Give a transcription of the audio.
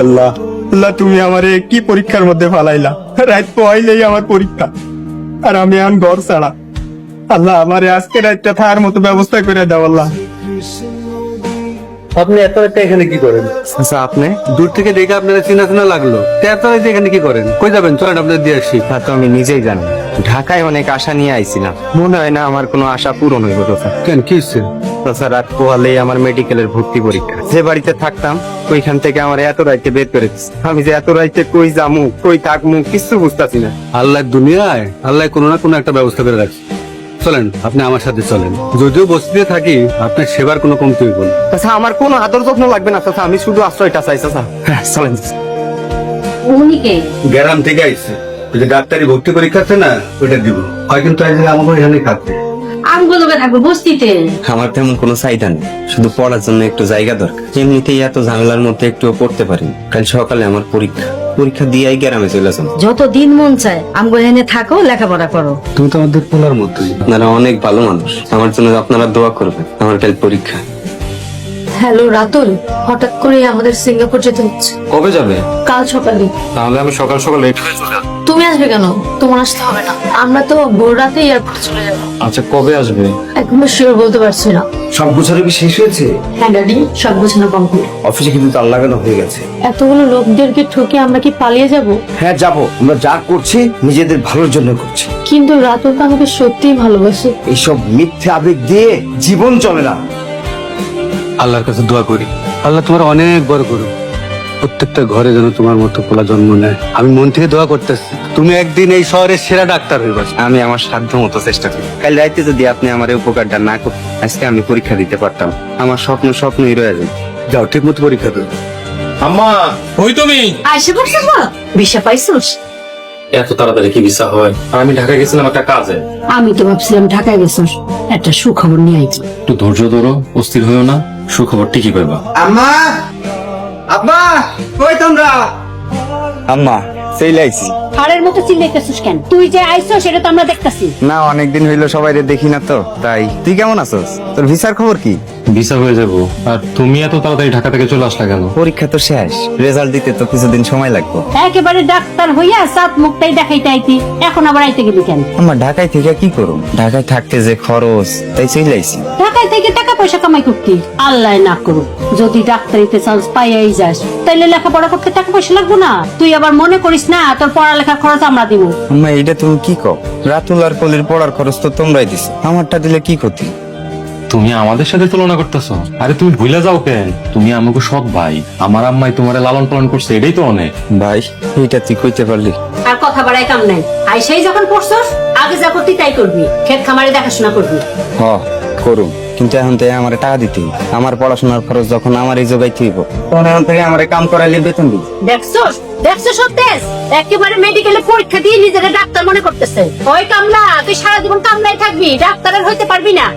আল্লাহ আল্লাহ, তুমি আমারে কি পরীক্ষার মধ্যে ফালাইলা? রাত পয়লেই আমার পরীক্ষা, আর আমি এখন ঘর ছাড়া। আল্লাহ, আমারে আজকে রাতটা থাকার মতো ব্যবস্থা করে দাও আল্লাহ। আপনি এত রাতে এখানে কি করেন? আচ্ছা, আপনি দূর থেকে দেখে আপনাদের চেনা চেনা লাগলো, তো এত রাতে এখানে কি করেন? কই যাবেন? চলেন আপনাদের দিয়ে আসি। তা তো আমি নিজেই জানি। ঢাকায় অনেক আশা নিয়ে আইছিলাম, মনে হয় না আমার কোনো আশা পূরণ হইব। কেন, কি হচ্ছে? রাত পোহালেই আমার মেডিকেলের ভর্তি পরীক্ষা। যে বাড়িতে থাকতাম ওইখান থেকে আমার এত রাইতে বের করে দিচ্ছে। আমি যে এত রাইতে কই যামু কই থাকমু কিছু বুঝতাছি না। আল্লাহর দুনিয়ায় আল্লাহ কোনো না কোনো একটা ব্যবস্থা করে রাখছে। চলেন, আপনি আমার সাথে চলেন। যদিও বস্তিতে থাকি, আপনার সেবার কোনো কমতি হইব না। আচ্ছা, আমার কোনো আদর যত্ন লাগবে না চাচা, আমি শুধু আশ্রয়টা চাই চাচা। হ্যাঁ, চলেন। উনি কে? গ্রাম থেকে আইছে, ওই যে ডাক্তারি ভর্তি পরীক্ষা আছে না, ওইটা দিব। হয় কিন্তু আমাকে এখানে থাকতে। আমগুলো থাকবো বস্তিতে। আমার তেমন কোনো চাহিদা নেই, শুধু পড়ার জন্য একটু জায়গা দরকার। এমনিতেই এত ঝামেলার মধ্যে একটুও পড়তে পারি। কাল সকালে আমার পরীক্ষা দিয়েই গ্রামে চলে যাবো। যত দিন মন চায় আমগো এনে থাকো, লেখাপড়া করো। তুমি তো আমাদের পোলার মতোই। আপনারা অনেক ভালো মানুষ, আমার জন্য আপনারা দোয়া করবেন। আমার কাল পরীক্ষা। হ্যালো রাতুল, হঠাৎ করে আমাদের সিঙ্গাপুর যেতে হচ্ছে। কবে যাবে? কাল সকালে। তাহলে আমি সকাল সকাল রেডি হয়ে চলে আসবো। তুমি আসবে কেন? তোমার আসতে হবে না, আমরা তো ভোর রাতে এয়ারপোর্টে চলে যাবো। আচ্ছা, কবে আসবে? একদম শিওর বলতে পারছি না। সব গোছানো কি শেষ হয়েছে? হ্যাঁ ড্যাডি, সব গোছানো কমপ্লিট। অফিসে কিন্তু তার লাগানো হয়ে গেছে। এতগুলো লোকদেরকে ঠকে আমরা কি পালিয়ে যাব? হ্যাঁ যাবো, আমরা যা করছি নিজেদের ভালোর জন্য করছি। কিন্তু রাতুল তো আমাকে সত্যিই ভালোবাসে। এইসব মিথ্যে আবেগ দিয়ে জীবন চলে না। আল্লাহর কাছে দোয়া করি, আল্লাহ তোমার অনেক বড় করুক। প্রত্যেকটা ঘরে যেন তোমার মতো পোলা জন্ম নেয়। আমি মন থেকে দোয়া করতেছি, তুমি একদিন এই শহরের সেরা ডাক্তার হইবা। আমি আমার সাধ্য মতো চেষ্টা করি। কাল রাইতে যদি আপনি আমার এই উপকারটা না করতেন, আজকে আমি পরীক্ষা দিতে পারতাম। আমার স্বপ্নই রয়ে যায়। যাও, ঠিক মতো পরীক্ষা দাও। আম্মা, ওই তুমি আইসে পড়ছে মা, ভিসা পাইছিস? এত তাড়াতাড়ি কি ভিসা হয়? আর আমি ঢাকা গেছিলাম একটা কাজে। আমি তো ভাবছিলাম ঢাকায় গেছিস, একটা সুখবর নিয়ে আইছি। একটু ধৈর্য ধরো, অস্থির হইও না, সুখবর ঠিকই পাইবা। আম্মা, আব্বা, কই তোমরা? আম্মা, সেই লাইছি হাড়ের মতো চিল্লাইতেছিস কেন? তুই যে আইছো সেটা তো আমরা দেখতাছি। না, অনেকদিন হইলো সবাই দেখি না তো, তাই। তুই কেমন আছোস? তোর ভিসার খবর কি? ভিসা হয়ে যাবো। আর তুমি এত তাড়াতাড়ি ঢাকা থেকে চলে আসলা কেন? পরীক্ষা তো শেষ, রেজাল্ট দিতে তো কিছুদিন সময় লাগবে। একেবারে ডাক্তার হইয়া সাত মুখটাই দেখাইতে আইতি, এখন আবার আইতে গেলি কেন? আমার ঢাকায় থেকে কি করুম? ঢাকায় থাকতে যে খরচ, তাই চলে আইছি। ঢাকায় থেকে টাকা পয়সা কামাই করতি, আল্লাহ না করুক যদি ডাক্তারিতে চান্স পাইয়াই যাস, তাইলে লেখাপড়া করতে টাকা পয়সা লাগবো না? তুই আবার মনে করিস না তোর পড়ালেখার খরচ আমরা দিব। আম্মা, এইটা তুমি কি কও? রাতুল আর কলির পড়ার খরচ তো তোমরাই দিছো, আমারটা দিলে কি ক্ষতি? তুমি আমাদের সাথে তুলনা করতেছো? আরে তুমি ভুলে যাও কেন? তুমি আমাকে সৎ ভাই, আমার আম্মাই তোমার লালন পালন করছে, এটাই তো অনেক। ভাই, এইটা তুই কইতে পারলি? আর কথা বাড়াই কাম নাই। আইসাই যখন পড়ছস, আগে যা করতি তাই করবি, ক্ষেত খামারে দেখাশোনা করবি। হ, করুম, কিন্তু এখন থেকে আমার টাকা দিতে হইব। আমার পড়াশোনার খরচ যখন আমারই জোগাইতে হইব, তখন এখন থেকে আমার কাম করাইলে বেতন দিবি। দেখছস সত্যেস একেবারে মেডিকেলে পরীক্ষা দিয়ে নিজেকে ডাক্তার মনে করতেছে। ওই কামলা, তুই সারা জীবন কামলাই থাকবি, ডাক্তারের হইতে পারবি না।